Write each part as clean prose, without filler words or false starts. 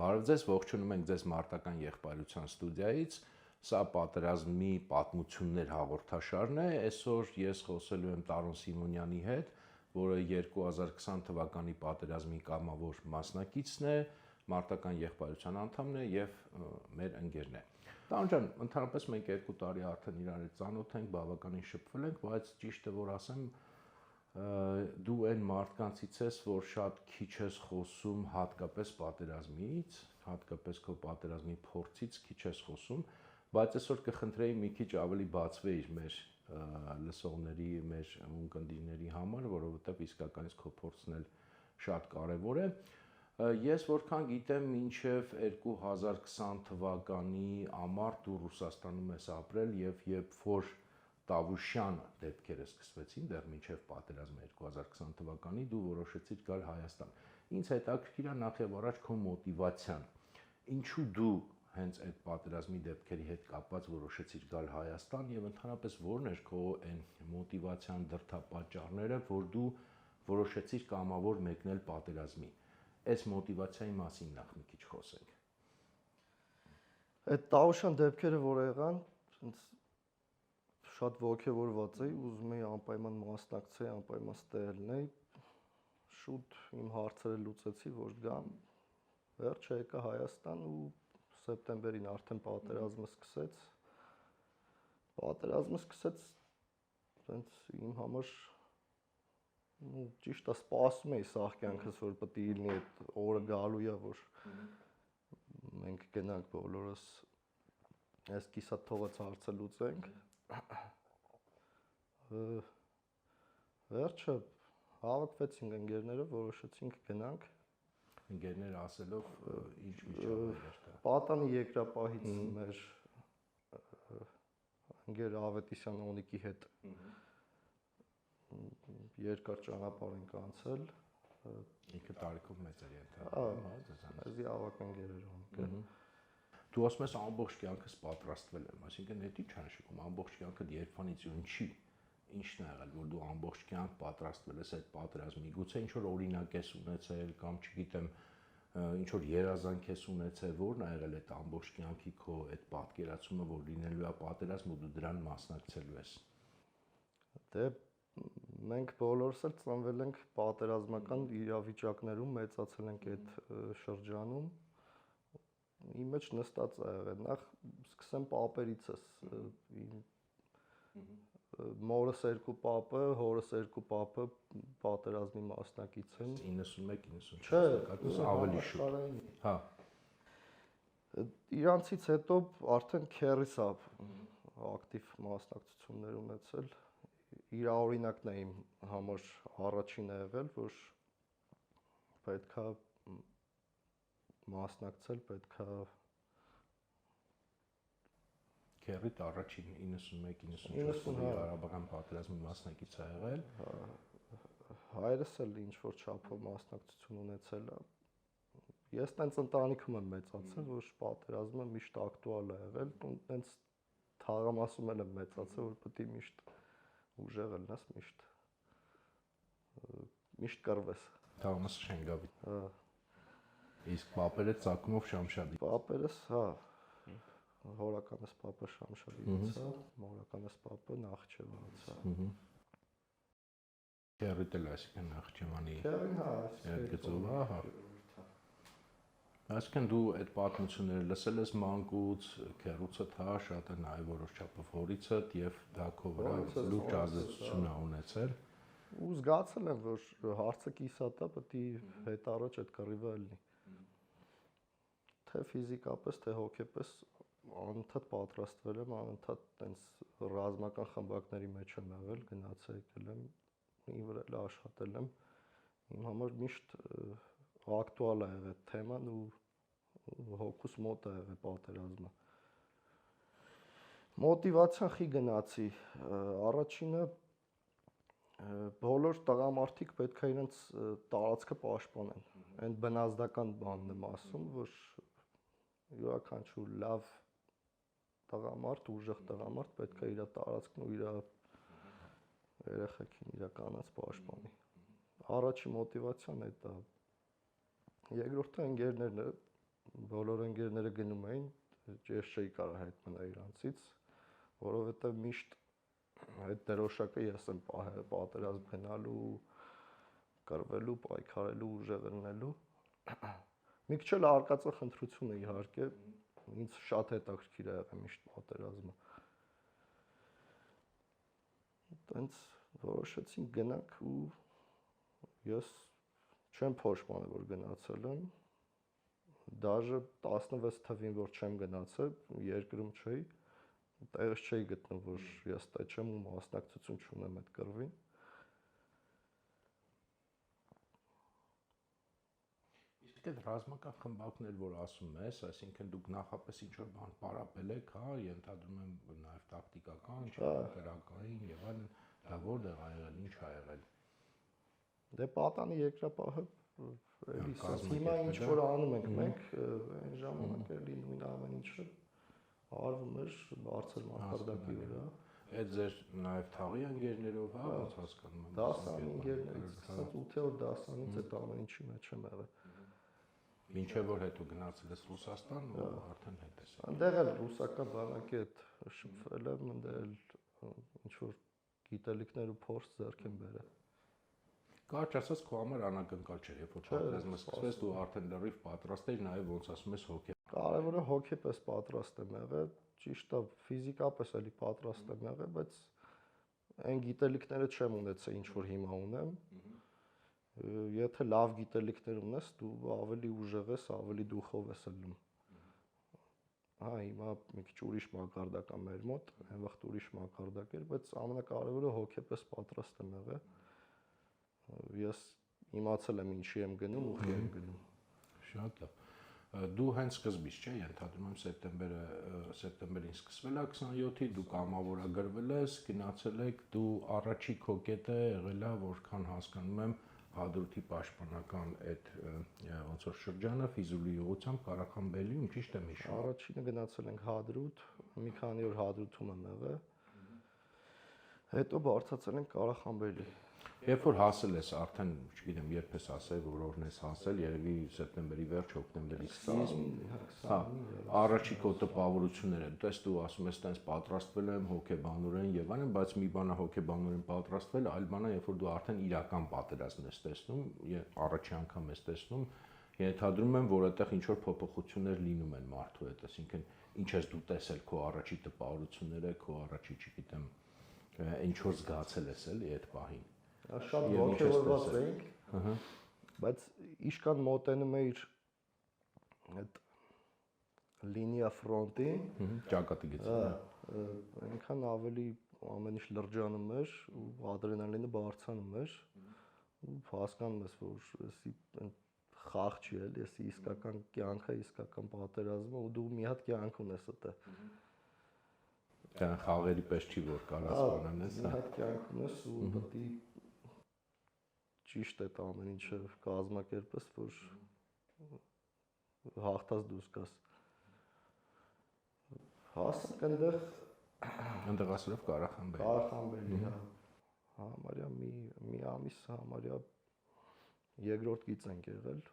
Բարև ձեզ, ողջունում ենք ձեզ Մարտական եղբայրության ստուդիայից։ Սա պատերազմի պատմություններ հաղորդաշարն է։ Այսօր ես խոսելու եմ Տարոն Սիմոնյանի հետ, որը 2020 թվականի պատերազմի կամավոր մասնակիցն է, Մարտական եղբայրության անդամն է եւ մեր ընկերն է։ Տարոն ջան, ընդհանրապես մենք 2 տարի արդեն իրար հետ ծանոթ ենք, բավականին շփվել ենք, բայց ճիշտ է որ ասեմ, դու այն մարդկանցից ես, որ շատ քիչ ես խոսում հատկապես պատերազմից, հատկապես քո պատերազմի փորձից քիչ ես խոսում, բայց այսօր կխնդրեի մի քիչ ավելի բացվեիր մեր լսողների, մեր ունկնդիրների համար, որովհետև իսկականից քո փորձն էլ շատ կարևոր է։ Ես որքան գիտեմ, մինչև 2020 թվականի ամառ դու Ռուսաստանում ես ապրել եւ երբ որ Տավուշյան դեպքերը սկսվեցին, դեռ մինչև պատերազմը 2020 թվականի դու որոշեցիր գալ Հայաստան։ Ինձ հետաքրքիր է նախ եւ առաջ քո մոտիվացիան։ Ինչու դու հենց այդ պատերազմի դեպքերի հետ կապված որոշեցիր գալ Հայաստան եւ ընդհանրապես ո՞րն էր քո այն մոտիվացիան դրդապատճառները, որ դու որոշեցիր կամավոր մեկնել պատերազմի։ Այս մոտիվացիայի մասին նախ մի քիչ խոսենք։ Այդ Տավուշյան դեպքերը որ եղան, շատ ոգևորված էի, ուզում էի անպայման մասնակցեի, անպայման ստեղ լինեի։ Շուտ իմ հարցերը լուծեցի, որ գամ, վերջը եկա Հայաստան ու սեպտեմբերին արդեն պատերազմը սկսեց։ Պատերազմը սկսեց այնց իմ համար ճիշտ է սպասում էի սաղ կյանքս, որ պետք է լինի այդ օրը գալու է, որ մենք գնանք բոլորս այս կիսատ թողած հարցը լուծենք։ Վերջը հավաքվեցինք ընկերները, որոշեցինք գնանք։ Ընկերները ասելով ինչ միջավայր էր դա։ Պատանի երկրապահից մեր ընկեր Ավետիսյան Օնիկի հետ երկար ճանապարհ ենք անցել։ Ինքը տարիքով մեծ էր ենթադրում, հա, ձեզանից։ Էսի ավակ ընկերեր ունենք։ Դու ասում ես ամբողջ կյանքս պատրաստվել եմ, այսինքն դա ի՞նչ է նշանակում ամբողջ կյանքը երբանից ու ինչի։ Ինչն է եղել, որ դու ամբողջ կյանք պատրաստվել ես այդ պատերազմի։ Գուցե ինչ որ օրինակ ես ունեցել կամ չգիտեմ, ինչ որ երազանք ես ունեցել, ո՞րն է եղել այդ ամբողջ կյանքի քո այդ պատկերացումը, որ լինելու է պատերազմ ու դու դրան մասնակցելու ես։ Դե մենք բոլորս էլ ծնվել ենք պատերազմական իրավիճակներում, մեծացել ենք այդ շրջանում։ Իմ մեջ նստած է եղել, նախ սկսեմ պապերիցս, մորս երկու պապը, հորս երկու պապը պատերազմի մասնակից են։ 91-94 Չէ, ավելի շուտ։ Հա։ Իրանցից հետո արդեն քերիս է ակտիվ մասնակցություններ ունեցել։ Իր օրինակն է իմ համար առաջինը եղել, որ պետքա մասնակցել, պետքա Քերիտ առաջին 91-94 թվականի արաբական պատերազմի մասնակից է եղել։ Հայրս էլ ինչ որ չափով մասնակցություն ունեցել է։ Ես տենց ընտանիքում եմ մեծացել, որ պատերազմը միշտ ակտուալ է եղել, ու տենց թաղամասում եմ մեծացել, որ պետք է միշտ ուժեղ լինես, միշտ կռվես։ Թաղամասը Շենգավիթ։ Հա։ Իսկ պապերը ցակումով Շամշադի։ Պապերս, հա, հորականս պապը Շամշադից է, մորականս պապը Նախճեվանից է։ Քերիտ էլ այսինքն Նախճեվանի։ Քերին, հա, Գծով, հա։ Այսինքն դու այդ պատմությունները լսել ես մանկուց, քերուցդ, հա, շատ է նաև որոշ չափով հորիցդ եւ դա քո վրա լուրջ ազդեցություն է ունեցել։ Ու զգացել եմ, որ հարցը կիսատ է, պետք է հետ առաջ այդ կռիվը լինի։ Թե ֆիզիկապես, թե հոգեպես անընդհատ պատրաստվել եմ, անընդհատ տենց ռազմական խմբակների մեջ եմ եղել, գնացել եկել եմ, իմ վրա էլ աշխատել եմ։ Իմ համար միշտ ակտուալ է եղել թեման ու հոգուս մոտ է եղել պատերազմը։ Մոտիվացիան խի գնացի։ Առաջինը բոլոր տղամարդիկ պետք է իրենց տարածքը պաշտպանեն։ Այն բնազդական բանն եմ ասում, որ յուրաքանչյուր լավ տղամարդ, ուժեղ տղամարդ պետք է իր տարածքն ու իր երեխեքին, իր կանանց պաշտպանի։ Առաջի մոտիվացիան այդ է։ Երկրորդը ընկերներն է, բոլոր ընկերները գնում էին, ես չէի կարող հետ մնալ իրանցից, որովհետև միշտ այդ դրոշակը ես եմ պահել պատերազմ գնալու, կռվելու, պայքարելու, ուժեղ լինելու։ Մի քիչ էլ արկածը խնդրությունը իհարկե, ինձ շատ հետաքրքիր է եղել միշտ պատերազմը։ Տենց որոշեցինք գնանք ու ես չեմ փոշմանը, որ գնացել եմ, դաժե 16 թվին, որ չեմ գնացել, երկրում չէի, տեղս չէի գտնում, որ ես տեղ չեմ ու մասնակցություն չունեմ այդ կռվին։ Իսկ այդ ռազմական խմբակներ, որ ասում ես, այսինքն դուք նախապես ինչ-որ բան պարապել եք, հա, ենթադրում եմ նաև տակտիկական, ճակատագրական եւ այլն, դա որտեղ ա եղել, ինչ ա եղել։ Դե պատանի երկրապահը էլի հիմա ինչ որ անում ենք մենք, այն ժամանակ էլի նույն ամեն ինչը արվում էր բարձր մակարդակի վրա։ Այդ ձեր նաև թաղի ընկերներով, հա, ոնց հասկանում եմ։ Դասանի ընկերներից, 8-րդ դասանից այդ ամեն ինչի մեջ եմ եղել։ Մինչև որ հետո գնացել ես Ռուսաստան ու արդեն հետ ես։ Այնտեղ էլ ռուսական բանակի հետ շփվել եմ, այնտեղ էլ ինչ որ գիտելիքներ ու փորձ ձեռք եմ բերել։ Կարճ ասած, քո համար անակնկալ չէր, երբ որ պատերազմը սկսվեց, դու արդեն լրիվ պատրաստ էիր, նաև ոնց ասում ես հոգի։ Կարևորը հոգեպես պատրաստ եմ եղել, ճիշտ է, ֆիզիկապես էլի պատրաստ եմ եղել, բայց այն գիտելիքները չեմ ունեցել, ինչ որ հիմա ունեմ։ Եթե լավ գիտելիքներ ունես, դու ավելի ուժեղ ես, ավելի դուխով ես ելնում։ Հա, հիմա մի քիչ ուրիշ մակարդակ է մեր մոտ, այն վաղ ուրիշ մակարդակ էր, բայց ամենակարևորը հոգեպես պատրաստ եմ եղել։ Ես իմացել եմ ինչի եմ գնում, ուղի եմ գնում։ Շատ լավ։ Դու հենց սկզբից, չէ՞, ենթադրում եմ սեպտեմբերին սկսվել է 27-ի, դու կամավորագրվել ես, գնացել եք, դու առաջի քո կետը եղել է, որքան հասկանում եմ, Հադրութի պաշտպանական այդ ոնց որ շրջանը Ֆիզուլի ուղղությամբ Ղարախանբելիում, ճիշտ եմ հիշում։ Առաջինը գնացել ենք Հադրութ, մի քանի օր Հադրութում եմ եղել։ Հետո բարձրացել ենք Ղարախանբելի։ Երբ որ հասել ես արդեն, չգիտեմ, երբ ես ասել, որ օրն ես հասել, երևի սեպտեմբերի վերջ, հոկտեմբերի սկիզբ։ Հա, առաջի քո տպավորությունները, դες դու ասում ես, տենց պատրաստվել եմ հոգեբանորեն եւ այլն, բայց մի բան է հոգեբանորեն պատրաստվել, այլ բան է, երբ որ դու արդեն իրական պատերազմ ես տեսնում, առաջի անգամ ես տեսնում, ենթադրում եմ, որ այդտեղ ինչ որ փոփոխություններ լինում են մարդու հետ, այսինքն ինչ ես դու տեսել քո առաջի տպավորությունները, քո առաջի, չգիտեմ, ինչ որ զգացել ես էլի այդ պահին։ Շատ ողջավորված էինք, բայց իշքան մոտենում էիր այդ լինիա ֆրոնտին, ճակատի գծին, այնքան ավելի ամեն ինչ լրջանում էր ու ադրենալինը բարձրանում էր ու հասկանում ես, որ էսի խաղ չի էլ, էսի իսկական կյանքը, իսկական պատերազմը ու դու մի հատ կյանք ունես այդտեղ։ Դա խաղերի պես չի, որ կարաս բանանես, մի հատ կյանք ունես ու պետք է ճիշտ է ամեն ինչը կազմակերպես, որ հաղթած դուրս գաս։ Հասանք այնտեղ ասելով Ղարախանբելի։ Ղարախանբելի, հա։ Համարյա մի ամիս համարյա երկրորդ գիծ ենք եղել։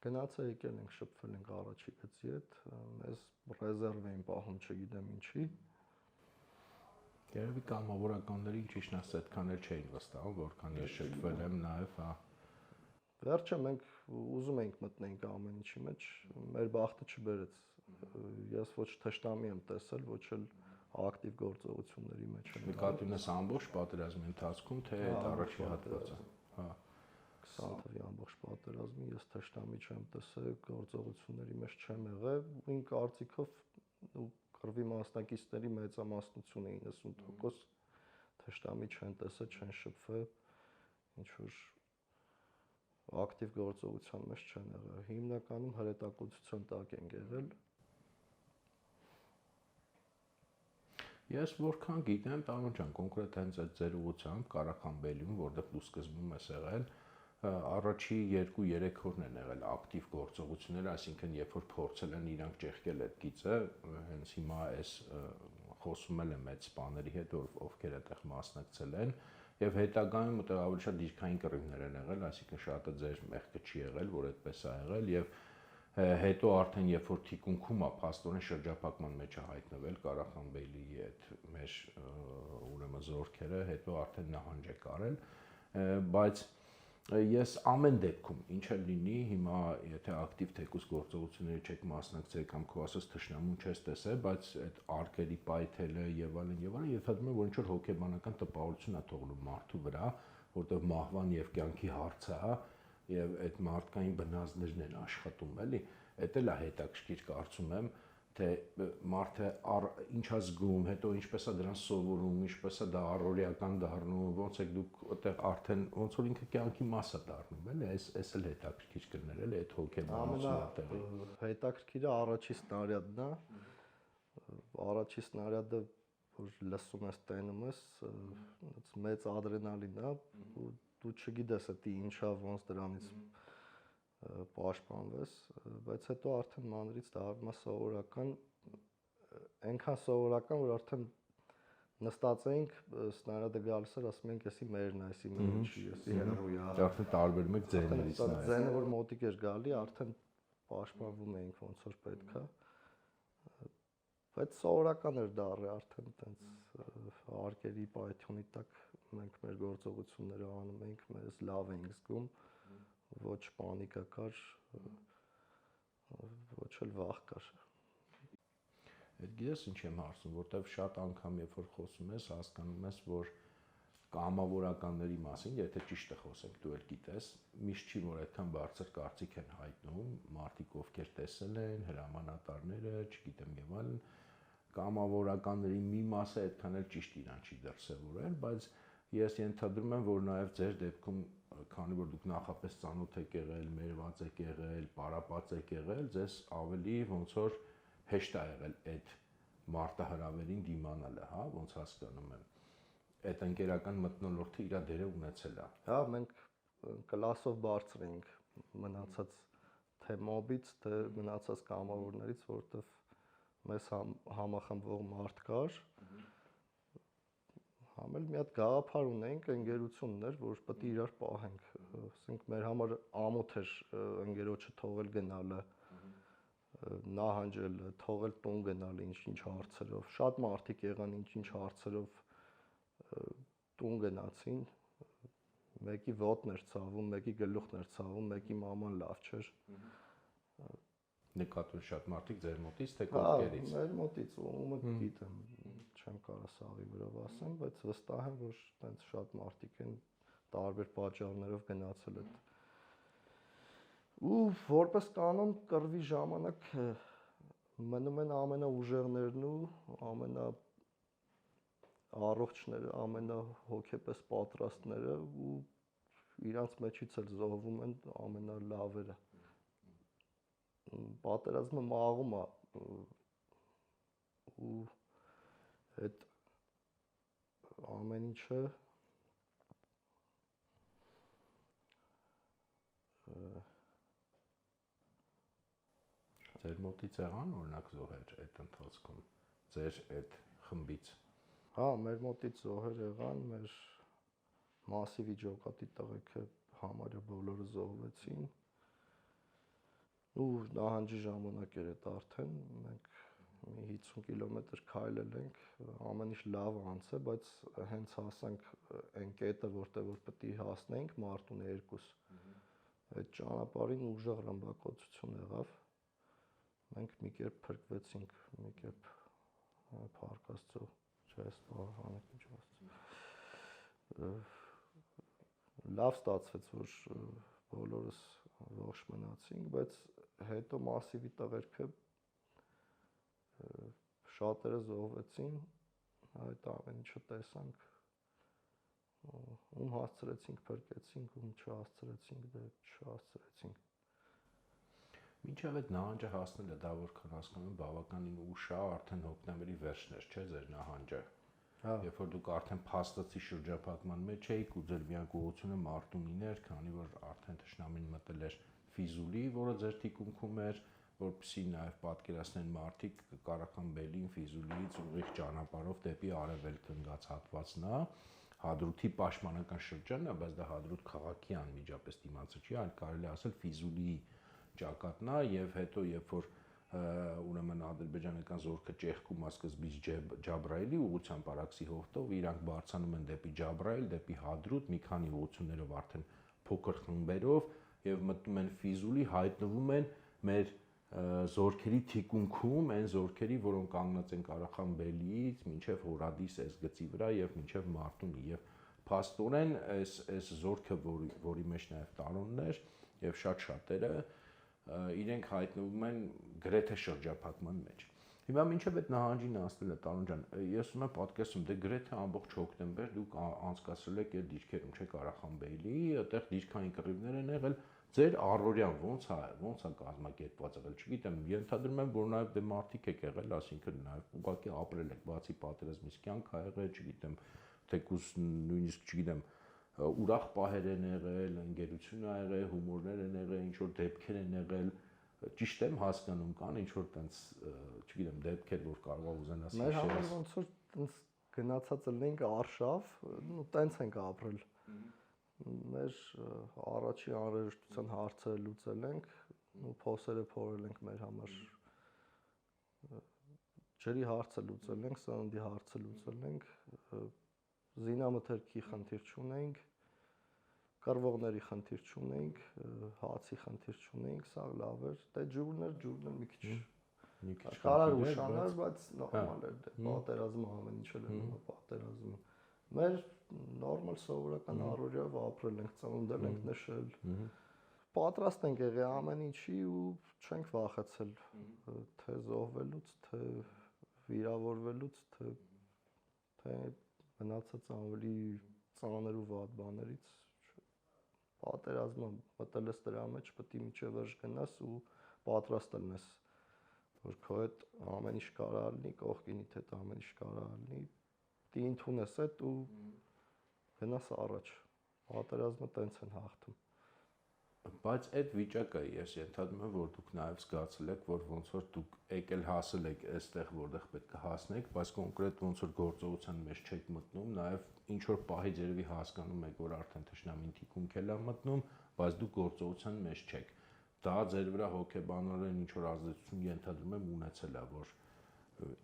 Գնացել եկել ենք, շփվել ենք առաջի գծի հետ, մեզ ռեզերվ էին պահում, չգիտեմ ինչի։ Երևի կամավորականներին ճիշտ ասած այդքան էլ չէին վստահում, որքան ես շփվել եմ նաև, հա։ Վերջը մենք ուզում էինք մտնենք ամեն ինչի մեջ, մեր բախտը չբերեց։ Ես ոչ թշնամի եմ տեսել, ոչ էլ ակտիվ գործողությունների մեջ եմ։ Նկատի ունես ամբողջ պատերազմի ընթացքում, թե այդ առաջի հատվածը։ Հա։ 20 թվականի ամբողջ պատերազմի ես թշնամի չեմ տեսել, գործողությունների մեջ չեմ եղել, ու իմ կարծիքով ու կռվի մասնակիցների մեծամասնությունը 90% թշնամի չեն տեսել, չեն շփվել, ինչ որ ակտիվ գործողության մեջ չեն եղել։ Հիմնականում հրետակոծության տակ են եղել։ Ես որքան գիտեմ, պարոն ջան, կոնկրետ հենց այդ ձեր ուղղությամբ Ղարախանբելիում, որտեղ դու սկզբում ես եղել, առաջի 2-3 օրն են եղել ակտիվ գործողությունները, այսինքն երբ որ փորձել են իրանք ճեղքել այդ գիծը, հենց հիմա այս խոսում եմ այդ սպաների հետ, ովքեր այդտեղ մասնակցել են, եւ հետագայում մտեղ ավելի շատ դիրքային կռիվներ են եղել, այսինքն շատը ձեր մեղքը չի եղել, որ այդպես է եղել եւ Հետո արդեն երբ որ թիկունքում է փաստորեն շրջափակման մեջ է հայտնվել Ղարախանբեյլիի այդ մեր ուրեմն զորքերը, հետո արդեն նահանջ է կարել, բայց ես ամեն դեպքում ինչ էլ լինի, հիմա եթե ակտիվ թեկուզ գործողությունների չեք մասնակցել կամ քո ասած թշնամուն չես տեսել, բայց այդ արկերի պայթելը եւ այլն, ենթադրում եմ, որ ինչ որ հոգեբանական տպավորություն է թողնում մարդու վրա, որտեղ մահվան եւ կյանքի հարցը է եւ այդ մարդկային բնազդներն են աշխատում, էլի, դա էլ է հետաքրքիր կարծում եմ, թե մարդը ինչա զգում, հետո ինչպես է դրան սովորում, ինչպես է դա առօրեական դառնում, ոնց է դուք այդտեղ արդեն ոնց որ ինքը կյանքի մաս է դառնում, էլի, այս էլ հետաքրքիր կներ, էլի, այդ հոգեբանությունը տեղի։ Հետաքրքիրը առաջի սնարյադն է, առաջի սնարյադը որ լսում ես, տենում ես, մեծ ադրենալին է, ու դու չգիտես դա ինչա, ոնց դրանից պաշտպանվես, բայց հետո արդեն մանրից դառնում է սովորական, այնքան սովորական, որ արդեն նստած էինք, սնարյադը գալիս էր, ասում ենք, էսի մերն է, էսի ինչի, էսի հերոյ է։ Արդեն տարբերում եք ձեներից նայած։ Ձենը որ մոտիկ էր գալի, արդեն պաշտպանվում էինք ոնց որ պետք է։ Բայց սովորական էր դառը արդեն տենց արկերի պայթյունի տակ մենք մեր գործողությունները անում էինք, մեզ լավ էինք զգում, ոչ պանիկա կար, ոչ էլ վախ կար։ Այդ գիտես ինչ եմ հարցում, որտեվ շատ անգամ երբ որ խոսում ես, հասկանում ես, որ կամավորականների մասին, եթե ճիշտը խոսենք, դու էլ գիտես, միշտ չի որ այդքան բարձր կարծիք են հայտնում, մարդիկ ովքեր տեսել են, հրամանատարները, չգիտեմ եւ այլն, կամավորականների մի մասը այդքան էլ ճիշտ իրան չի դրսևորել, բայց ես ենթադրում եմ, որ նաև ձեր դեպքում, քանի որ դուք նախապես ծանոթ եք եղել, մերված եք եղել, պարապած եք եղել, ձեզ ավելի ոնց որ հեշտ է եղել այդ մարտահրավերին դիմանալը, հա, ոնց հասկանում եմ։ Այդ ընկերական մթնոլորտը իր դերը ունեցել է։ Հա, մենք կլասով բարձր էինք մնացած թե մոբից, թե մնացած կամավորներից, որտեվ մեզ համախմբվող մարդ կար, համ էլ մի հատ գաղափար ունեինք, ընկերություններ, որ պետք է իրար պահենք, ասենք մեր համար ամոթ էր ընկերոջը թողել գնալը, նահանջելը, թողել տուն գնալը, ինչ-ինչ հարցերով, շատ մարդիկ եղան ինչ-ինչ հարցերով տուն գնացին, մեկի ոտն էր ցավում, մեկի գլուխն էր ցավում, մեկի մաման լավ չէր։ Նկատում շատ մարդիկ ձեր մոտից թե կողքերից։ Հա, մեր մոտից, ումը գիտեմ, չեմ կարող սաղի վրա ասեմ, բայց վստահ եմ, որ տենց շատ մարդիկ են տարբեր պատճառներով գնացել այդ։ Ու որպես կանոն կռվի ժամանակ մնում են ամենաուժեղներն ու ամենաառողջները, ամենահոգեպես պատրաստները ու իրանց մեջից էլ զոհվում են ամենալավերը։ Պատերազմը մաղում է ու այդ ամեն ինչը ձեր մոտից եղան օրինակ զոհեր այդ ընթացքում ձեր այդ խմբից։ Հա, մեր մոտից զոհեր եղան, մեր մասիվի ջոկատի տղեկը համարյա բոլորը զոհվեցին։ Ու նահանջի ժամանակ էր այդ արդեն, մենք մի 50 կիլոմետր քայլել ենք, ամեն ինչ լավ անցել, բայց հենց հասանք այն կետը, որտեղ որ պետք է հասնենք Մարտունի 2։ Այդ ճանապարհին ուժեղ ռմբակոծություն եղավ։ Մենք մի կերպ փրկվեցինք, մի կերպ փառք Աստծո, չես բանակ ինչ ասած։ Լավ ստացվեց, որ բոլորս ողջ մնացինք, բայց հետո մասիվի տղերքը շատերը զոհվեցին, այդ ամեն ինչը տեսանք, ում հասցրեցինք փրկեցինք, ում չհասցրեցինք, դե չհասցրեցինք։ Մինչև այդ նահանջը հասնելը դա որքան հասկանում եմ բավականին ուշ է, արդեն հոկտեմբերի վերջն էր, չէ՞ ձեր նահանջը։ Հա։ Երբ որ դուք արդեն փաստացի շրջափակման մեջ էիք ու ձեր վիայնկողությունը Մարտունին էր, քանի որ արդեն թշնամին մտել էր Ֆիզուլի, որը ձեր թիկունքում էր, որպեսզի նաև պատկերացնեն մարդիկ Ղարախանբեյլին Ֆիզուլիից ուղիղ ճանապարհով դեպի արևելք ընկած հատվածն է, Հադրութի պաշտպանական շրջանն է, բայց դա Հադրութ քաղաքի անմիջապես դիմացը չի, այլ կարելի ասել Ֆիզուլիի ճակատն է եւ հետո երբ որ ուրեմն ադրբեջանական զորքը ճեղքում սկզբից Ջաբրայելի ուղղությամբ Արաքսի հովտով իրանք բարձանում են դեպի Ջաբրայել, դեպի Հադրուտ, մի քանի ուղղություններով արդեն փոքր խմբերով եւ մտնում են Ֆիզուլի, հայտնվում են մեր զորքերի թիկունքում, այն զորքերի, որոնք կանգնած են Ղարախանբելիից մինչև Հորադիս այս գծի վրա եւ մինչև Մարտունի եւ փաստորեն այս զորքը, որի մեջ նաեւ Տարոնն էր եւ շատ-շատերը իրենք հայտնվում են գրեթե շրջափակման մեջ։ Հիմա մինչև այդ նահանջին հասնելը Տարոն ջան, ես ուզում եմ պատկերացնում, դե գրեթե ամբողջ հոկտեմբեր դուք անցկացրել եք այդ դիրքերում, չէ՞, Ղարախանբեյլի, այդտեղ դիրքային կռիվներ են եղել, ձեր առօրյան ոնց է կազմակերպված եղել, չգիտեմ, ենթադրում եմ, որ նաև դե մարդիկ եք եղել, ասինքն նաև ուղղակի ապրել եք, բացի պատերազմից կյանք ա եղել, չգիտեմ, թեկուզ նույնիսկ չգիտեմ, ուրախ պահեր են եղել, ընկերություն ա եղել, հումորներ են եղել, ինչ որ դեպքեր են եղել, ճիշտ եմ հասկանում, կան ինչ որ տենց, չգիտեմ, դեպքեր, որ կարող ուզենաս հիշել։ Մեր համար ոնց որ տենց գնացած լինենք Արշավ, ու տենց ենք ապրել։ Մեր առաջի անհրաժեշտության հարցերը լուծել ենք, ու փոսերը փորել ենք մեր համար։ Ջրի հարցը լուծել ենք, սննդի հարցը լուծել ենք, զինամթերքի խնդիր չունենք, կռվողների խնդիր չունենք, հացի խնդիր չունենք, սա լավ էր։ Դե ջուրն էր մի քիչ կարար ուշանար, բայց նորմալ էր, դե պատերազմը ամեն ինչ էլ է պատերազմը։ Մեր նորմալ սովորական առօրյով ապրել ենք, ծնունդել ենք նշել։ Պատրաստ ենք եղել ամեն ինչի ու չենք վախեցել թե զոհվելուց, թե վիրավորվելուց, թե մնացած ավելի ծանր ու վատ բաներից։ Պատերազմը մտել ես դրա մեջ, պետք է միջև վերջ գնաս ու պատրաստ լինես, որ քո հետ ամեն ինչ կարա լինի, կողքինիդ հետ ամեն ինչ կարա լինի, դի ընդունես այդ ու գնաս առաջ։ Պատերազմը տենց են հաղթում։ Բայց այդ վիճակը ես ենթադրում եմ, որ դուք նաև զգացել եք, որ ոնց որ դուք եկել հասել եք այստեղ, որտեղ պետք է հասնեք, բայց կոնկրետ ոնց որ գործողության մեջ չեք մտնում, նաև ինչ որ պահից երևի հասկանում եք, որ արդեն թշնամին թիկունք էլ է մտնում, բայց դուք գործողության մեջ չեք։ Դա ձեր վրա հոգեբանորեն ինչ որ ազդեցություն ենթադրում եմ ունեցել է, որ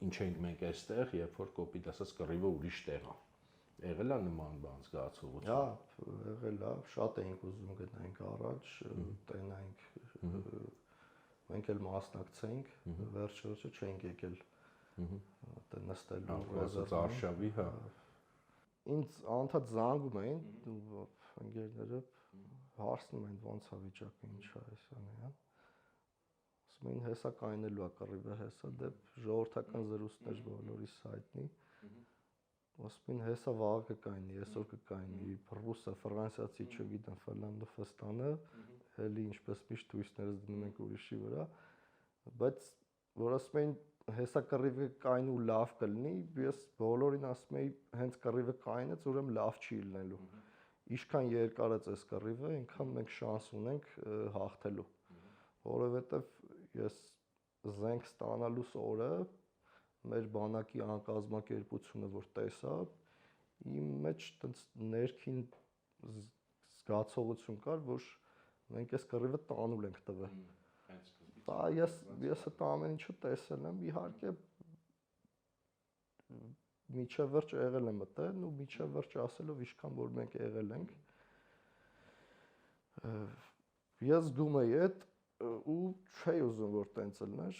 ինչ ենք մենք այստեղ, երբ որ կոպիտ ասած կռիվը ուրիշ տեղ է։ Եղել է նման բան զգացողություն։ Հա, եղել է, շատ էինք ուզում գնանք առաջ, տենանք, մենք էլ մասնակցենք, վերջը չենք եկել դե նստելու ռեզերվի Արշավի, հա։ Ինձ անդադ զանգում էին, ընկերները հարցնում են ոնց է վիճակը, ինչ է այսանը, հա։ Ասում էին հեսա կայնելու է կռիվը, հեսա դե ժողովրդական զրույցներ բոլորիս հայտնի։ Ասում են հեսա վաղ կկայնի, այսօր կկայնի, ռուսը, ֆրանսիացի, չգիտեմ, Ֆինլանդը, Ֆստանը, էլի ինչպես միշտ թույստներս դնում ենք ուրիշի վրա, բայց որ ասում են հեսա կռիվը կայնի ու լավ կլինի, ես բոլորին ասում եի հենց կռիվը կայնեց, ուրեմն լավ չի լինելու։ Ինչքան երկար է այս կռիվը, այնքան մենք շանս ունենք հաղթելու։ Որովհետև ես զենք ստանալուց օրը մեր բանակի անկազմակերպությունը որ տեսա, իմ մեջ տենց ներքին զգացողություն կար, որ մենք այս կռիվը տանուլ ենք տվել։ Դա ես այդ ամեն ինչը տեսել եմ, իհարկե միջև վերջ եղել եմ մտել ու միջև վերջ ասելով ինչքան որ մենք եղել ենք։ Ես զգում եի այդ ու չէի ուզում որ տենց լիներ։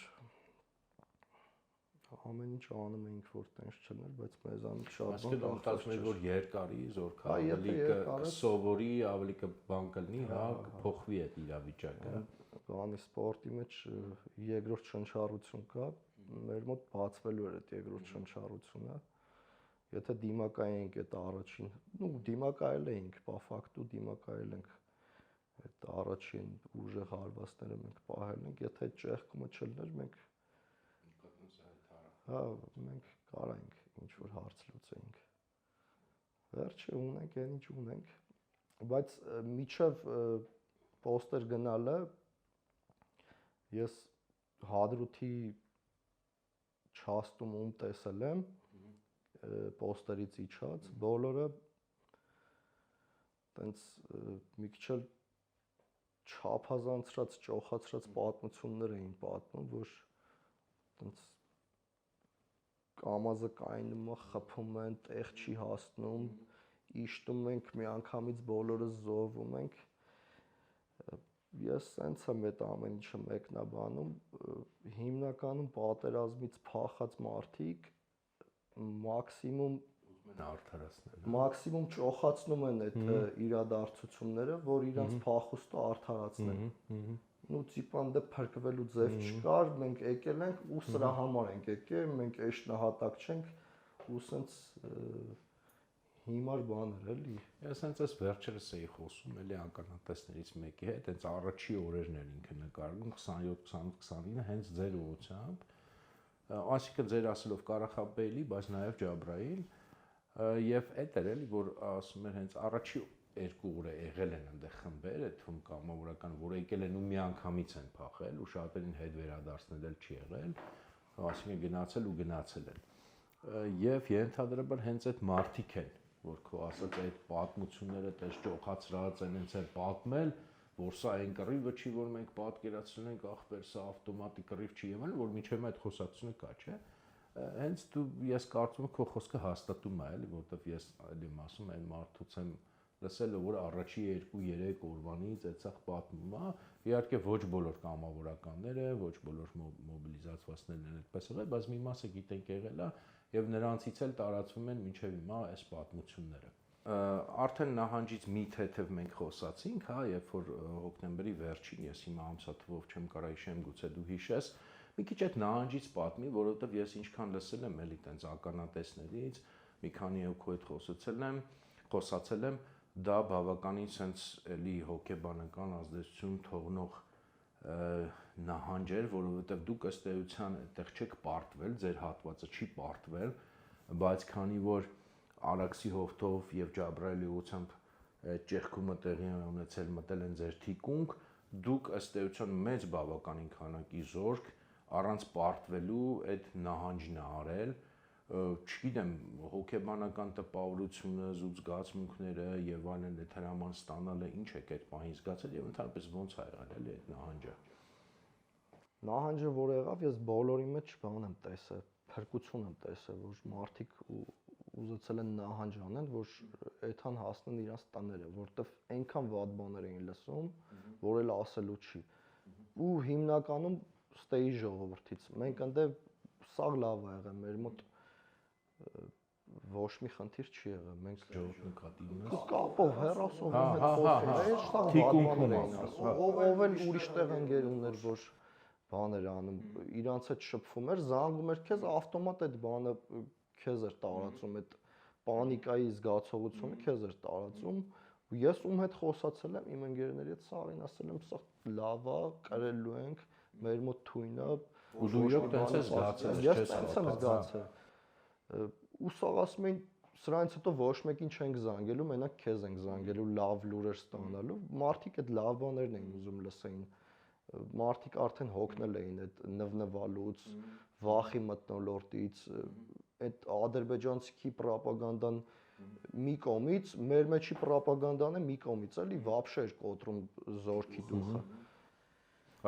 Ամեն ինչ անում էինք որ տենց չլներ, բայց մեզանից շատ բան դարձավ էր որ երկարի զորքը ավելի կսովորի, ավելի կբան կլինի, հա, կփոխվի այդ իրավիճակը։ Բանի սպորտի մեջ երկրորդ շնչառություն կա, մեր մոտ բացվելու էր այդ երկրորդ շնչառությունը։ Եթե դիմակայենք այդ առաջին, ну դիմակայել էինք, по факту դիմակայել ենք այդ առաջին ուժեղ հարվածները մենք պահել ենք, եթե այդ ճեղքումը չլներ, մենք հա, մենք կարանք ինչ որ հարց լուծեինք։ Վերջը ունենք, այն ինչ ունենք, բայց միջև պոստեր գնալը ես Հադրութի չաստում ում տեսել եմ պոստերից իջած, բոլորը տենց մի քիչ էլ չափազանցրած, ճոխացրած պատմություններ էին պատմում, որ տենց կամազը կայնում է, խփում են, տեղ չի հասնում, իշտում ենք միանգամից բոլորը զոհվում ենք։ Ես սենց եմ այդ ամեն ինչը մեկնաբանում, հիմնականում պատերազմից փախած մարդիկ մաքսիմում ճոխացնում են այդ իրադարձությունները, որ իրանց փախուստը արդարացնեն։ Ну տիպան դե փրկվելու ձև չկար, մենք եկել ենք ու սրա համար ենք եկել, մենք էշ նահատակ չենք ու սենց հիմար բաներ էլի։ Ես հենց այս վերջերս էի խոսում էլի ականատեսներից մեկի հետ, հենց առաջի օրերն էր ինքը նկարում 27-28-29 հենց ձեր ուղղությամբ, այսինքն ձեր ասելով Ղարախանբեյլի, բայց նաև Ջաբրայիլ, եւ այդ էր էլի, որ ասում էր հենց առաջի 2 օրը եղել են այնտեղ խմբեր, այդ թվում կամավորական, որ եկել են ու միանգամից են փախել ու շատերին հետ վերադարձնել էլ չի եղել, այսինքն գնացել են։ Եվ ենթադրաբար հենց այդ մարտիկ են, որ քո ասած այդ պատմությունները տես ճոխացրած են, հենց են պատմել, որ սա այն կռիվը չի, որ մենք պատկերացրել ենք, ախպեր, սա ավտոմատիկ կռիվ չի եղել, որ միջև այդ խոսակցությունը կա, չէ՞։ Հենց ես կարծում եմ քո խոսքը հաստատում է, էլի, որովհետև ես էլի ասում այն մարդուց եմ լսել, որ առաջի 2-3 օրվանից այդսա պատմում է, իհարկե ոչ բոլոր կամավորականները, ոչ բոլոր մոբիլիզացվածներն են այդպես եղել, բայց մի մասը գիտենք եղել է եւ նրանցից էլ տարածվում են մինչեւ հիմա այս պատմությունները։ Արդեն նահանջից մի թեթև մենք խոսացինք, հա, երբ որ հոկտեմբերի վերջին, ես հիմա ամսաթվով չեմ կարող հիշեմ, գուցե դու հիշես, մի քիչ այդ նահանջից պատմի, որովհետև ես ինչքան լսել եմ էլի տենց ականատեսներից, մի քանի հոգու հետ խոսացել եմ, դա բավականին sense էլի հոգեբանական ազդեցություն թողնող նահանջ էր, որովհետև դուք ըստ էության այդտեղ չեք պարտվել, ձեր հատվածը չի պարտվել, բայց քանի որ Արաքսի հովտով եւ Ջաբրայելի ուղությամբ այդ ճեղքումը տեղի ունեցել մտել են ձեր թիկունք, դուք ըստ էության մեծ բավականին քանակի զորք առանց պարտվելու այդ նահանջն արել, չգիտեմ, հոգեբանական տպավորությունը, զգացմունքները եւ այլն այդ հրաման ստանալը ինչ է այդ պահին զգացել եւ ընդհանրապես ոնց է եղել էլի այդ նահանջը։ Նահանջը որ եղավ, ես բոլորի մեջ բան եմ տեսել, փրկություն եմ տեսել, որ մարդիկ ուզեցել են նահանջ անեն, որ այդքան հասնեն իրենց տները, որտեվ այնքան վատ բաներ էին լսում, որ էլ ասելու չի։ Ու հիմնականում ստեի ժողովրդից։ Մենք այնտեղ սաղ լավ ա եղել, մեր մոտ ոչ մի խնդիր չի եղել։ Մենք ժողովրդի կատինը կապով հեռասով հետ խոսել, սաղ վատ բաներ էին ասում։ Ով էլ ուրիշ տեղ ընկերուներ, որ բաներ անում, իրանց հետ շփվում էր, զանգում էր քեզ, ավտոմատ այդ բանը քեզ էր տարածում, այդ պանիկայի զգացողությունը քեզ էր տարածում։ Ես ում հետ խոսացել եմ, իմ ընկերների հետ սաղին ասել եմ, սա լավ է, կրելու ենք, մեր մոտ թույն է։ Ու դու իրոք տենց ես զգացել, ես տենց եմ զգացել։ Ու սաղ ասում էին, սրանից հետո ոչ մեկին չենք զանգելու, մենակ քեզ ենք զանգելու լավ լուրեր ստանալու։ Մարդիկ այդ լավ բաներն էին ուզում լսեին։ Մարդիկ արդեն հոգնել էին այդ նվնվալուց, վախի մթնոլորտից, այդ ադրբեջանցի պրոպագանդան մի կողմից, մեր մեջի պրոպագանդան է մի կողմից, էլի վաբշե էր կոտրում զորքի դուխը։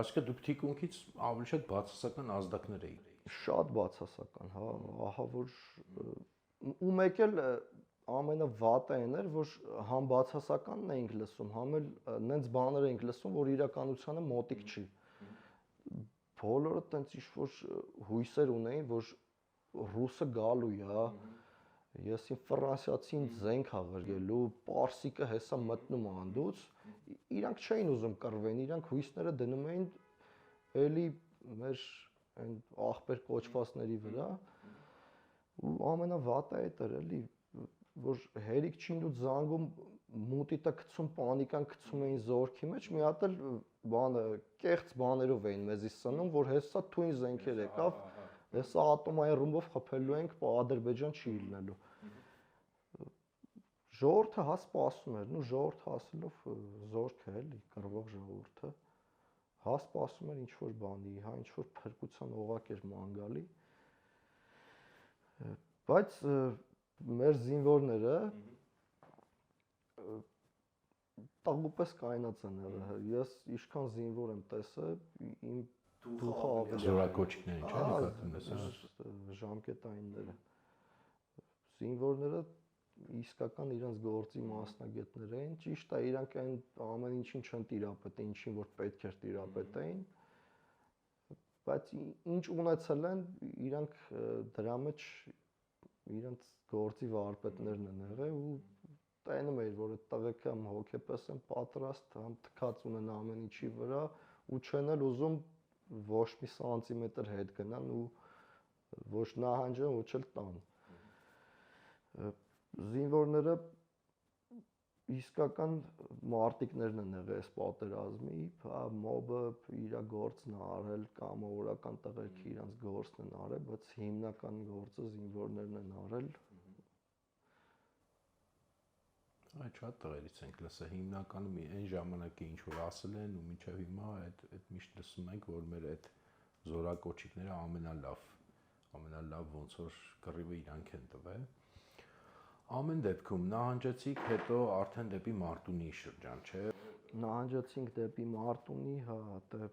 Այսինքն դուք թիկունքից ավելի շատ բացասական ազդակներ էիք։ Շատ բացասական, հա, ահա որ ու մեկ էլ ամենավատը այն էր, որ համ բացասականն էինք լսում, համ էլ նենց բաներ էինք լսում, որ իրականությանը մոտիկ չի։ Բոլորը տենց ինչ-որ հույսեր ունեին, որ ռուսը գալու է, ես իմ ֆրանսիացին զենք ա ղրգելու, պարսիկը հեսա մտնում անդուց, իրանք չէին ուզում կռվեն, իրանք հույսները դնում էին էլի մեր այն ախպեր կոչվածների վրա, ու ամենավատը այդ էր էլի, որ հերիք չին ու զանգում մուտիտը գցում, պանիկան գցում էին զորքի մեջ, մի հատ էլ բանը կեղծ բաներով էին մեզի սնում, որ հեսա թույն զենքեր եկավ, հեսա ատոմային ռումբով խփելու ենք, Ադրբեջան չի լինելու։ Ժողովուրդը հա սպասում էր, նու ժողովուրդը ասելով զորքը էլի, կռվող ժողովուրդը, հա սպասում էր ինչ-որ բանի, հա ինչ-որ փրկության օղակ էր ման գալի, բայց մեր զինվորները տաղուպես կայնած են եղել։ Ես ինչքան զինվոր եմ տեսել, իմ դուխը ավելի զորակոչիկներին չէ՞ նկատում ես, ժամկետայինները։ Զինվորները իսկական իրենց գործի մասնագետներ էին, ճիշտ է, իրանք այն ամեն ինչին չեն տիրապետել, ինչին որ պետք էր տիրապետեին, բայց ինչ ունեցել են, իրանք դրա մեջ իրենց գործի վարպետներն են եղել ու տենում էր, որ այդ տղեկը համ հոգեպես են պատրաստ, համ թքած ունեն ամեն ինչի վրա ու չեն էլ ուզում ոչ մի սանտիմետր հետ գնան ու ոչ նահանջեն, ոչ էլ տան։ Զինվորները իսկական մարտիկներն են եղել այս պատերազմի, հա մոբը իր գործն է արել, կամավորական տղերքը իրենց գործն են արել, բայց հիմնական գործը զինվորներն են արել։ Այդ շատ տղերից ենք լսել, հիմնականում այն ժամանակ에 ինչ որ ասել են ու մինչև հիմա այդ միշտ լսում ենք, որ մեր այդ զորակոչիկները ամենալավ ոնց որ կռիվը իրանք են տվել։ Ամեն դեպքում նահանջեցիք, հետո արդեն դեպի Մարտունի շրջան, չէ՞։ Նահանջեցինք դեպի Մարտունի, հա, դե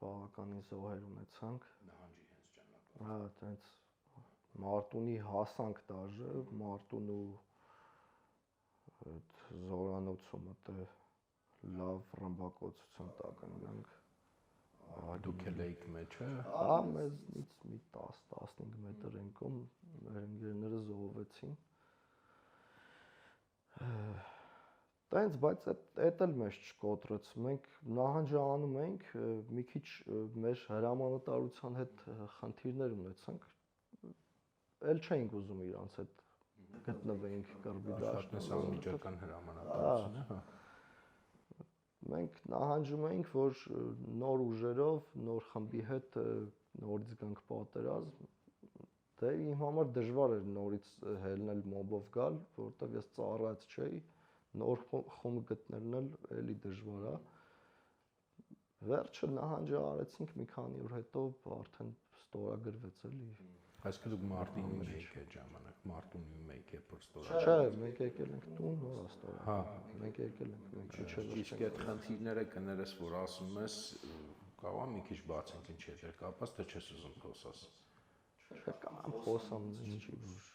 բավականին զոհեր ունեցանք։ Նահանջի հենց ճանապարհ։ Հա, այդպես Մարտունի հասանք դաժե, Մարտունու այդ զորանոցումը դե լավ ռմբակոծության տակ ենք։ Դուք էլ եք մեջը։ Հա, մեզնից մի 10-15 մետր ենքում մեր ընկերները զոհվեցին։ Տենց, բայց այդ էլ մեզ չկոտրեց։ Մենք նահանջը անում ենք, մի քիչ մեր հրամանատարության հետ խնդիրներ ունեցանք։ Էլ չէինք ուզում իրանց հետ գտնվեինք կռվի դաշտում, անմիջական հրամանատարությունը, հա։ Մենք նահանջում էինք, որ նոր ուժերով, նոր խմբի հետ նորից գանք պատերազմ։ Դե իմ համար դժվար էր նորից հելնել մոբով գալ, որովհետև ես ծառայած չէի, նոր խումբ գտնելն էլ էլի դժվար է։ Վերջը նահանջը արեցինք մի քանի օր հետո արդեն ստորագրվեց էլի։ Այսինքն դուք Մարտունիում եք այդ ժամանակ, Մարտունիում եք երբ որ ստորագրվեց։ Չէ, մենք եկել ենք տուն, նոր ստորագրվել։ Հա, մենք եկել ենք, մենք չէ։ Իսկ այդ խնդիրները կներես, որ ասում ես, կարող է մի քիչ բացենք ինչի հետ էր կապված, թե չես ուզում խոսաս։ Կամ խոսամ ինչի որ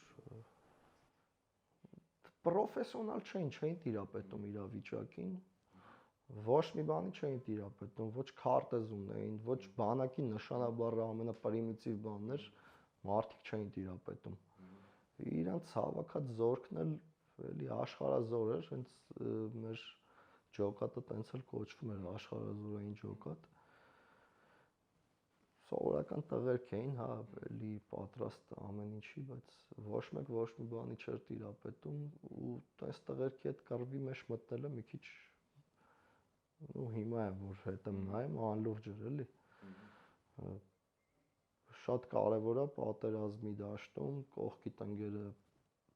պրոֆեսիոնալ չէին տիրապետում իրավիճակին, ոչ մի բանի չէին տիրապետում, ոչ քարտեզ ունեին, ոչ բանակի նշանաբառը ամենապրիմիտիվ բանն էր, մարդիկ չէին տիրապետում։ Իրանց հավաքած զորքն էլ էլի աշխարհազոր էր, հենց մեր ջոկատը տենց էլ կոչվում էր աշխարհազորային ջոկատ։ Սովորական տղերք էին, հա, էլի պատրաստ ամեն ինչի, բայց ոչ մի բանի չէր տիրապետում ու այս տղերքի հետ կռվի մեջ մտնելը մի քիչ ու հիմա է որ հետ եմ նայում անլուրջ էր էլի։ Շատ կարևոր է պատերազմի դաշտում կողքիդ ընկերը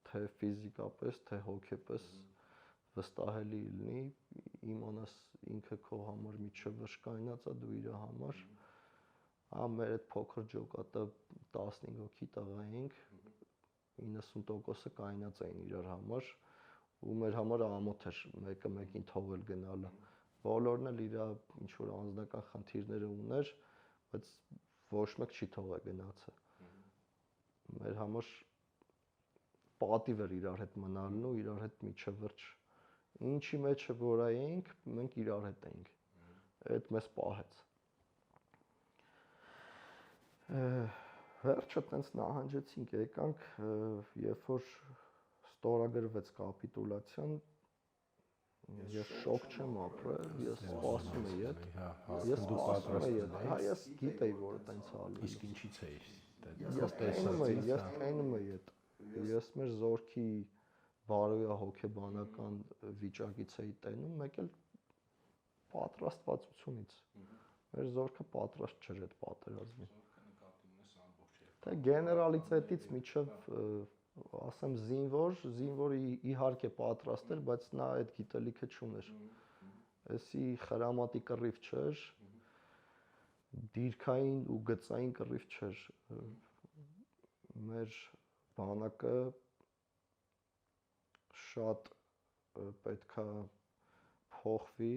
թե ֆիզիկապես, թե հոգեպես վստահելի լինի, իմանաս ինքը քո համար միջև վշկայնած է դու իր համար։ Հա մեր այդ փոքր ջոկատը 15 հոգի տղա էինք, 90%-ը կայնած էին իրար համար ու մեր համար ամոթ էր մեկը մեկին թողել գնալը։ Բոլորն էլ իր ինչ որ անձնական խնդիրները ուներ, բայց ոչ մեկ չի թողել գնացը։ Մեր համար պատիվ էր իրար հետ մնալն ու իրար հետ միջև վերջ ինչի մեջ որ էինք, մենք իրար հետ էինք։ Այդ մեզ պահեց։ Վերջը տենց նահանջեցինք, եկանք, երբ որ ստորագրվեց կապիտուլյացիան, ես շոկ չեմ ապրել, ես սպասում էի այդ, ես սպասում էի այդ, հա ես գիտեի, որ տենց ալի։ Իսկ ինչից էիր։ Ես տենում էի այդ, ես մեր զորքի բարոյա հոգեբանական վիճակից էի տենում, մեկ էլ պատրաստվածությունից։ Մեր զորքը պատրաստ չէր այդ պատերազմին։ Թե գեներալիտետից միջև ասեմ զինվորը իհարկե պատրաստ էր, բայց նա այդ գիտելիքը չուներ։ Էսի խրամատի կռիվ չէր, դիրքային ու գծային կռիվ չէր։ Մեր բանակը շատ պետքա փոխվի,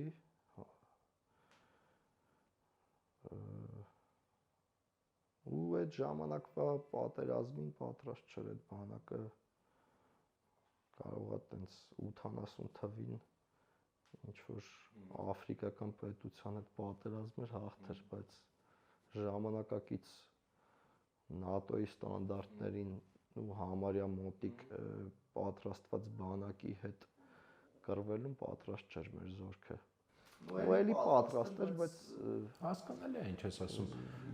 ու այդ ժամանակվա պատերազմին պատրաստ չէր այդ բանակը կարող է տենց 80 թվին ինչ որ աֆրիկական պետության հետ պատերազմներ հաղթեր, բայց ժամանակակից ՆԱՏՕ-ի ստանդարտներին ու համարյա մոտիկ պատրաստված բանակի հետ կռվելուն պատրաստ չէր մեր զորքը։ Ու էլի պատրաստ էր, բայց հասկանալի է ինչ ես ասում։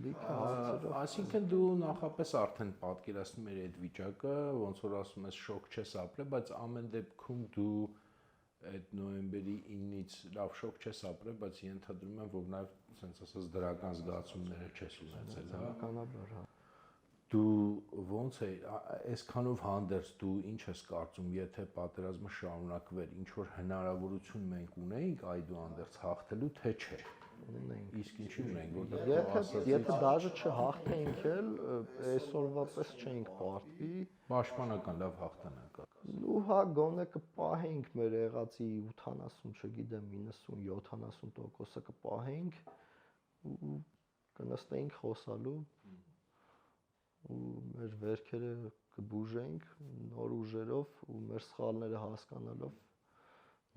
լիքը հարցերով։ Այսինքն դու նախապես արդեն պատկերացնում ես այդ վիճակը, ոնց որ ասում ես շոկ չես ապրել, բայց ամեն դեպքում դու այդ նոյեմբերի 9-ից լավ շոկ չես ապրել, բայց ենթադրում եմ, որ նաև sense ասած դրական զգացումներ չես ունեցել, հա։ Բնականաբար, հա։ Դու ոնց է այսքանով հանդերձ դու ինչ ես կարծում, եթե պատերազմը շարունակվեր, ինչ որ հնարավորություն մենք ունեինք այդուհանդերձ հաղթելու, թե չէ։ Ունենք։ Իսկ ինչի ունենք, որտեղ Եթե դաժե չհաղթեինք էլ, այսօրվա պես չէինք պարտվի, պաշտպանական լավ հաղթանակ կա։ ու հա գոնե կպահեինք մեր եղածի 80, չգիտեմ, 90-70%-ը կպահեինք ու կնստեինք խոսալու ու մեր վերքերը կբուժեինք նոր ուժերով ու մեր սխալները հասկանալով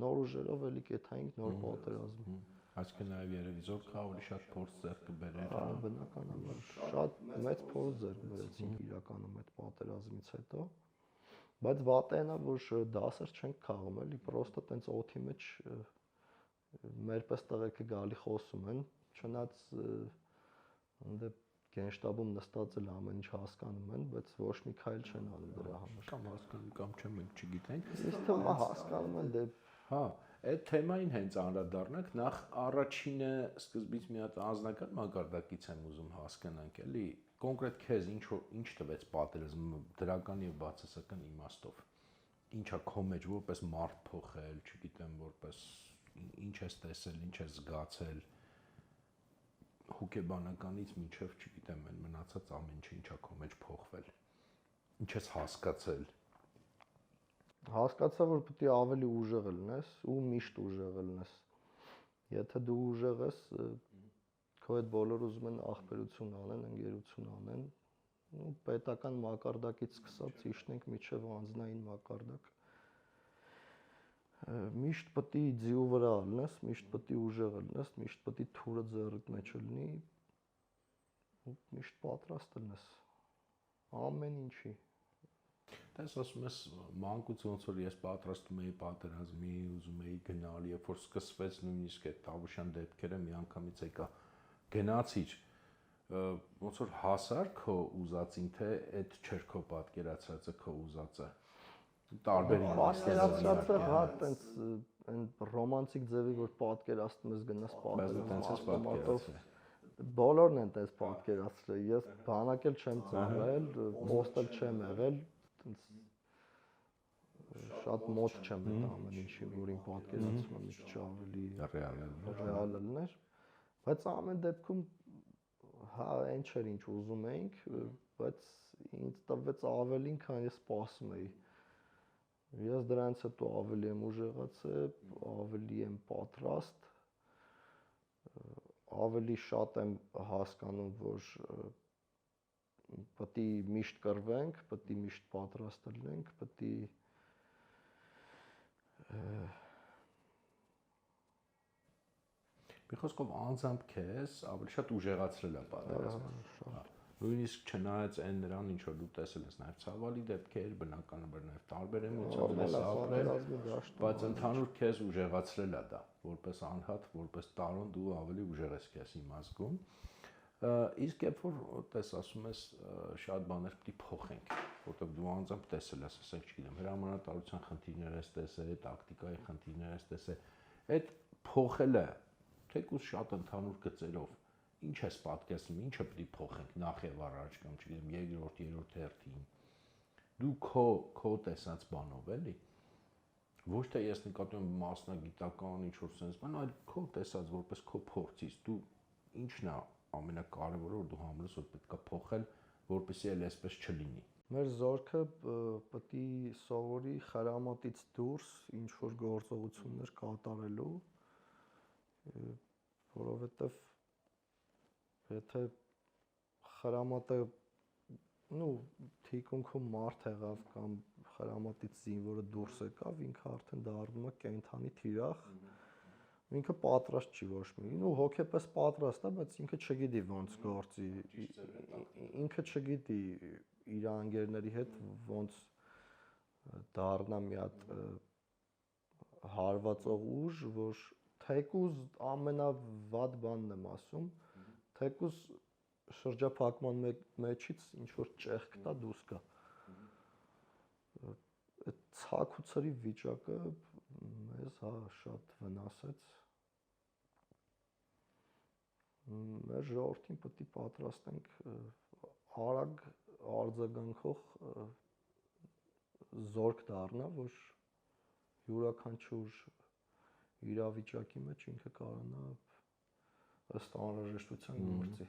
նոր ուժերով էլի կեթայինք նոր պատերազմ։ Այսինքն նաև երևի զորքը ավելի շատ փորձ ձեռք կբերեր։ Հա, բնականաբար շատ մեծ փորձ ձեռք բերեցինք իրականում այդ պատերազմից հետո, բայց վատը այնա, որ դասեր չենք քաղում էլի, պրոստը տենց օթի մեջ մեր պես տղեկը գալի խոսում են, չնայած ընդ գենշտաբում նստած էլ ամեն ինչ հասկանում են, բայց ոչ մի քայլ չեն անում դրա համար։ Կամ հասկանում, կամ չէ, մենք չգիտենք։ Իսկ թվում է հասկանում են դե Հա, այդ թեմային հենց անդրադառնանք, նախ առաջինը սկզբից մի հատ անձնական մակարդակից եմ ուզում հասկանանք, էլի, կոնկրետ քեզ ինչ տվեց պատերազմը դրական եւ բացասական իմաստով։ Ինչա քո մեջ որպես մարդ փոխել, չգիտեմ, որպես ինչ ես տեսել, ինչ ես զգացել հոգեբանականից մինչև, չգիտեմ, այն մնացած ամեն ինչը ինչա քո մեջ փոխվել։ Ինչ ես հասկացել։ Հասկացա, որ պետք է ավելի ուժեղ լինես ու միշտ ուժեղ լինես։ Եթե դու ուժեղ ես, քո այդ բոլորը ուզում են ախպերություն անեն, ընկերություն անեն, ու պետական մակարդակից սկսած իջնենք միջև անձնային մակարդակ։ Միշտ պետք է ձիու վրա լինես, միշտ պետք է ուժեղ լինես, միշտ պետք է թուրը ձեռիդ մեջ լինի, ու միշտ պատրաստ լինես ամեն ինչի։ Դες ասում ես մանկուց ոնց որ ես պատրաստում էի պատերազմի, ուզում էի գնալ, երբ որ սկսվեց նույնիսկ այդ Տավուշյան դեպքերը միանգամից եկա գնացիր, ոնց որ հասար քո ուզածին, թե այդ չէր քո պատկերացածը, քո ուզածը։ Տարբեր պատկերացածը հա տենց այն ռոմանտիկ ձևի որ պատկերացնում ես գնաս պատերազմ, բոլորն են տես պատկերացրել, ես բանակել չեմ ծնվել, ոստել չեմ եղել, տենց շատ մոտ չեմ այդ ամեն ինչի, որին պատկերացումը մի քիչ ավելի ռեալ լիներ, բայց ամեն դեպքում հա այն չէր ինչ ուզում էինք, բայց ինձ տվեց ավելին, քան ես սպասում էի։ Ես դրանից հետո ավելի եմ ուժեղացել, ավելի եմ պատրաստ, ավելի շատ եմ հասկանում, որ պետք է միշտ կռվենք, պետք է միշտ պատրաստ լինենք, պետք է մի խոսքով անձամբ քեզ ավելի շատ ուժեղացրել է պատերազմը։ Նույնիսկ չնայած այն նրան, ինչ որ դու տեսել ես, նաև ցավալի դեպքեր, բնականաբար նաև տարբեր էմոցիաներ ես ապրել, բայց ընդհանուր քեզ ուժեղացրել է դա, որպես անհատ, որպես տարոն դու ավելի ուժեղ ես քեզ իմ ազգում։ Իսկ երբ որ տես ասում ես շատ բաներ պետք է փոխենք, որտեղ դու անձամբ տեսել ես, ասենք, չգիտեմ, հրամանատարության խնդիրներ ես տեսել, տակտիկայի խնդիրներ ես տեսել, այդ փոխելը թեկուզ շատ ընդհանուր գծերով ինչ ես պատկերացնում, ինչը պետք է փոխենք նախ եւ առաջ կամ չգիտեմ երկրորդ հերթին դու քո տեսած բանով էլի ոչ թե ես նկատում եմ մասնագիտական ինչ որ sense բան, այլ քո տեսած որպես քո փորձից դու ինչն է ամենակարևորը որ դու համարես որ պետք է փոխել որպեսզի այլ այսպես չլինի։ Մեր զորքը պետք է սովորի խրամատից դուրս ինչ որ գործողություններ կատարելու որովհետև եթե խրամատը թիկունքում մարդ եղավ կամ խրամատից զինվորը դուրս եկավ, ինքը արդեն դառնում է կենդանի թիրախ, ինքը պատրաստ չի ոչ մի, հոգեպես պատրաստ է, բայց ինքը չգիտի ոնց գործի, ինքը չգիտի իր անգերների հետ ոնց դառնա մի հատ հարվածող ուժ, որ թեկուզ ամենավատ բանն եմ ասում, թեկուզ շրջափակման մեջից ինչ որ ճեղք տա դուրս գա։ Այդ ցակ ու ցրի վիճակը մեզ շատ վնասեց։ Մեր ժողովրդին պետք է պատրաստենք արագ արձագանքող զորք դառնա, որ յուրաքանչյուր իրավիճակի մեջ ինքը կարողանա ըստ անհրաժեշտության գործի։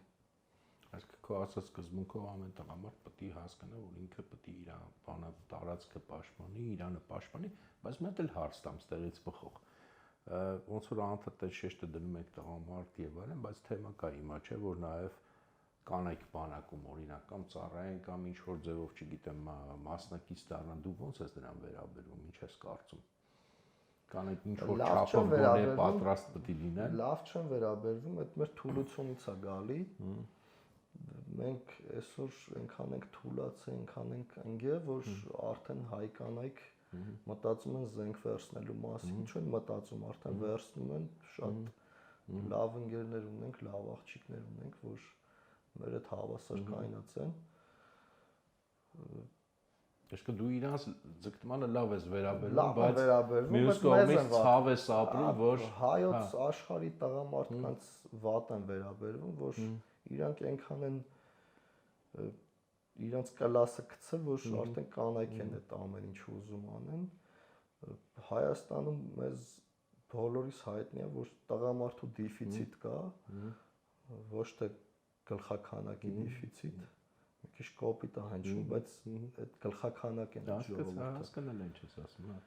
Այսինքն քո ասած սկզբունքով ամեն տղամարդ պետք է հասկանա, որ ինքը պետք է իր բանը տարածքը պաշտպանի, իրանը պաշտպանի, բայց մեծ էլ հարց տամ ստեղից բխող։ Ոնց որ անդադար այդ շեշտը դնում եք տղամարդ եւ այլն, բայց թեմա կա հիմա չէ, որ նաեւ կանայք բանակում օրինակ կամ ծառայեն կամ ինչ որ ձևով, չգիտեմ, մասնակից դառնան, դու ոնց ես դրան վերաբերվում, ինչ ես կարծում։ Կանայք ինչ որ չափով գոնե պատրաստ պետք է լինեն։ Լավ չեն վերաբերվում, այդ մեր թուլությունից է գալի։ Մենք այսօր այնքան ենք թուլացել, այնքան ենք ընկել, որ արդեն հայ կանայք մտածում են զենք վերցնելու մասին, ինչ են մտածում, արդեն վերցնում են, շատ լավ ընկերներ ունենք, լավ աղջիկներ ունենք, որ մեր այդ հավասար կայնացեն։ Այսինքն դու իրանց ձգտմանը լավ ես վերաբերվում, բայց մյուս կողմից ցավ ես ապրում, որ հայոց աշխարհի տղամարդկանց վատ են վերաբերվում, որ իրանք այնքան են իրանց կլասը գցել, որ արդեն կանայք են այդ ամեն ինչ ուզում անեն։ Հայաստանում մեզ բոլորիս հայտնի է, որ տղամարդու դեֆիցիտ կա, ոչ թե գլխաքանակի դեֆիցիտ։ Մի քիչ կոպիտ է հնչում, բայց այդ գլխաքանակ են ժողովուրդը։ Հասկանալ ինչ ես ասում, հա։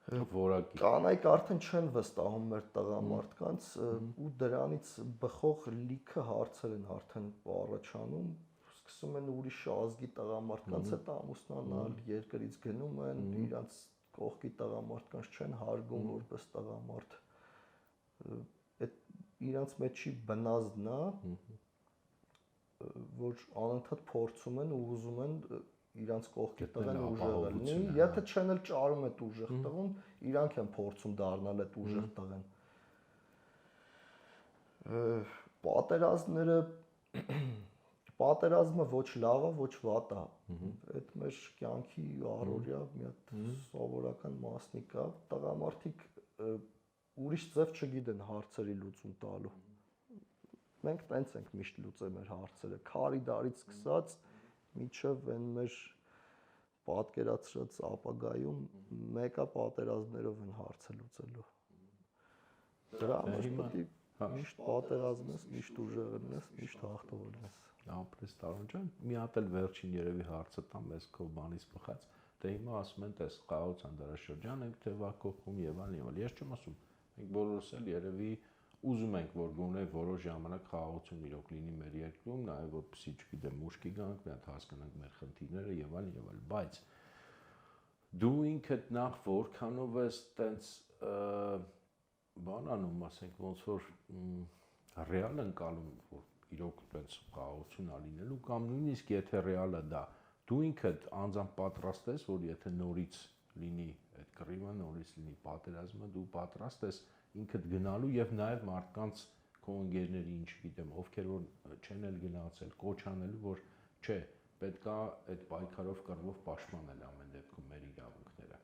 Որակի։ Կանայք արդեն չեն վստահում մեր տղամարդկանց ու դրանից բխող լիքը հարցեր են արդեն առաջանում, սկսում են ուրիշ ազգի տղամարդկանց հետ ամուսնանալ, երկրից գնում են, իրանց կողքի տղամարդկանց չեն հարգում որպես տղամարդ։ Այդ իրանց մեջի բնազդն է, որ անընդհատ փորձում են ու ուզում են իրանց կողքի տղան ուժեղ լինի, եթե չեն էլ ճարում այդ ուժեղ տղուն, իրանք են փորձում դառնալ այդ ուժեղ տղան։ Պատերազմը ոչ լավ է, ոչ վատ է։ Այդ մեր կյանքի առօրյա մի հատ սովորական մասնիկ է։ Տղամարդիկ ուրիշ ձև չգիտեն հարցերի լուծում տալու։ Մենք տենց ենք միշտ լուծել մեր հարցերը, քարի դարից սկսած մինչև այն մեր պատկերացրած ապագայում մեկա պատերազմներով են հարցը լուծելու։ Դրա համար պետք է միշտ պատերազմես, միշտ ուժեղ լինես, միշտ հաղթող լինես։ Ապրես Տարոն ջան, մի հատ էլ վերջին երևի հարցը տամ ես քո բանից բխած, դե հիմա ասում են, տես խաղաղության դարաշրջան ենք թևակողում եւ այլն։ Ես չեմ ասում, մենք բոլորս էլ երևի ուզում ենք, որ գոնե որոշ ժամանակ խաղաղություն իրոք լինի մեր երկրում, նաև որպեսզի, չգիտեմ, ուշքի գանք, մի հատ հասկանանք մեր խնդիրները եւ այլն, բայց դու ինքդ նախ որքանով ես տենց բան անում, ասենք, ոնց որ ռեալ ընկալում, որ իրոք տենց խաղաղություն ա լինելու, կամ նույնիսկ եթե ռեալը դա, դու ինքդ անձամբ պատրաստ ես, որ եթե նորից լինի այդ կռիվը, նորից լինի պատերազմը, դու պատրաստ ես ինքդ գնալու եւ նաեւ մարդկանց քո ընկերների, ինչ գիտեմ, ովքեր որ չեն էլ գնացել, կոչ անելու, որ չէ, պետքա այդ պայքարով կռվով պաշտպանել ամեն դեպքում մեր իրավունքները։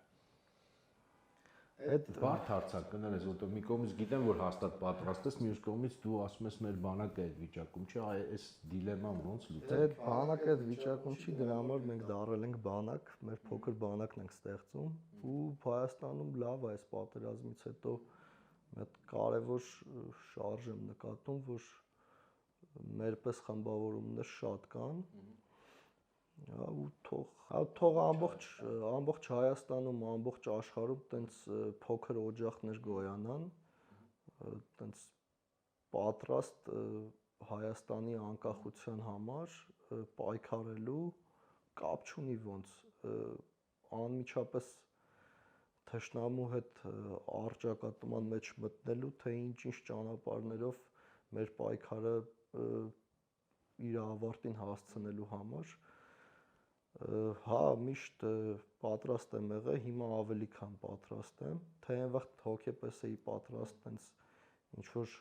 Այդ բարդ հարցակներ ես, որտեղ մի կողմից գիտեմ, որ հաստատ պատրաստ ես, մյուս կողմից դու ասում ես մեր բանակը այդ վիճակում չի, այս դիլեման ոնց լուծել։ Այդ բանակը այդ վիճակում չի, դրա համար մենք դառել ենք բանակ, մեր փոքր բանակն ենք ստեղծում ու Հայաստանում լավ է այս պատերազմից հետո Այդ կարևոր շարժ եմ նկատում, որ մերպես խմբավորումներ շատ կան, ու թող ամբողջ Հայաստանում, ամբողջ աշխարհում տենց փոքր օջախներ գոյանան, տենց պատրաստ Հայաստանի անկախության համար պայքարելու կապ չունի ոնց անմիջապես թշնամու հետ առճակատման մեջ մտնելու, թե ինչ-ինչ ճանապարհներով մեր պայքարը իր ավարտին հասցնելու համար։ Հա, միշտ պատրաստ եմ եղել, հիմա ավելի քան պատրաստ եմ, թե այն վաղ հոգեպես էի պատրաստ, տենց ինչ որ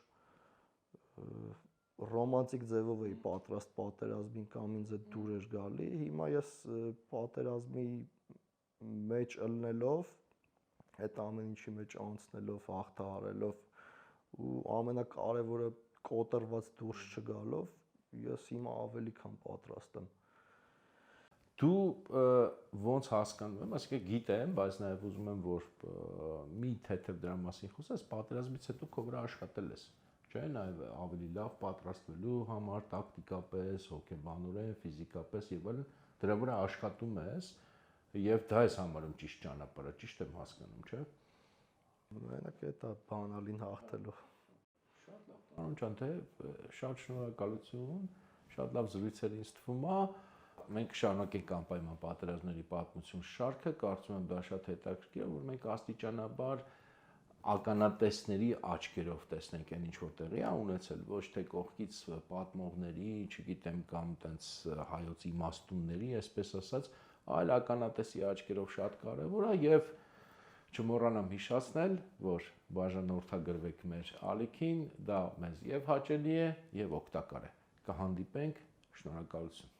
ռոմանտիկ ձևով էի պատրաստ պատերազմին կամ ինձ այդ դուր էր գալի, հիմա ես պատերազմի մեջ ելնելով, այդ ամեն ինչի մեջ անցնելով, հաղթահարելով ու ամենակարևորը կոտրված դուրս չգալով, ես հիմա ավելի քան պատրաստ եմ։ Դու ոնց հասկանում եմ, այսինքն գիտեմ, բայց նաև ուզում եմ, որ մի թեթև դրա մասին խոսես, պատերազմից հետո քո վրա աշխատել ես, չէ՞, նաև ավելի լավ պատրաստվելու համար, տակտիկապես, հոգեբանորեն, ֆիզիկապես եւ այլն, դրա վրա աշխատում ես եւ դա ես համարում ճիշտ ճանապարհը, ճիշտ եմ հասկանում, չէ՞։ Մենակ է դա բանալին հաղթելով։ Շատ լավ, պարոն ջան, թե շատ շնորհակալություն, շատ լավ զրույց էր ինձ թվում է։ Մենք շարունակենք անպայման պատերազմների պատմություն շարքը, կարծում եմ դա շատ հետաքրքիր է, որ մենք աստիճանաբար ականատեսների աչքերով տեսնենք այն ինչ որ տեղի է ունեցել, ոչ թե կողքից պատմողների, չգիտեմ, կամ տենց հայոց իմաստունների, այսպես ասած, այլ ականատեսի աչքերով շատ կարևոր է եւ չմոռանամ հիշեցնել, որ բաժանորդագրվեք մեր ալիքին, դա մեզ եւ հաճելի է եւ օգտակար է։ Կհանդիպենք, շնորհակալություն։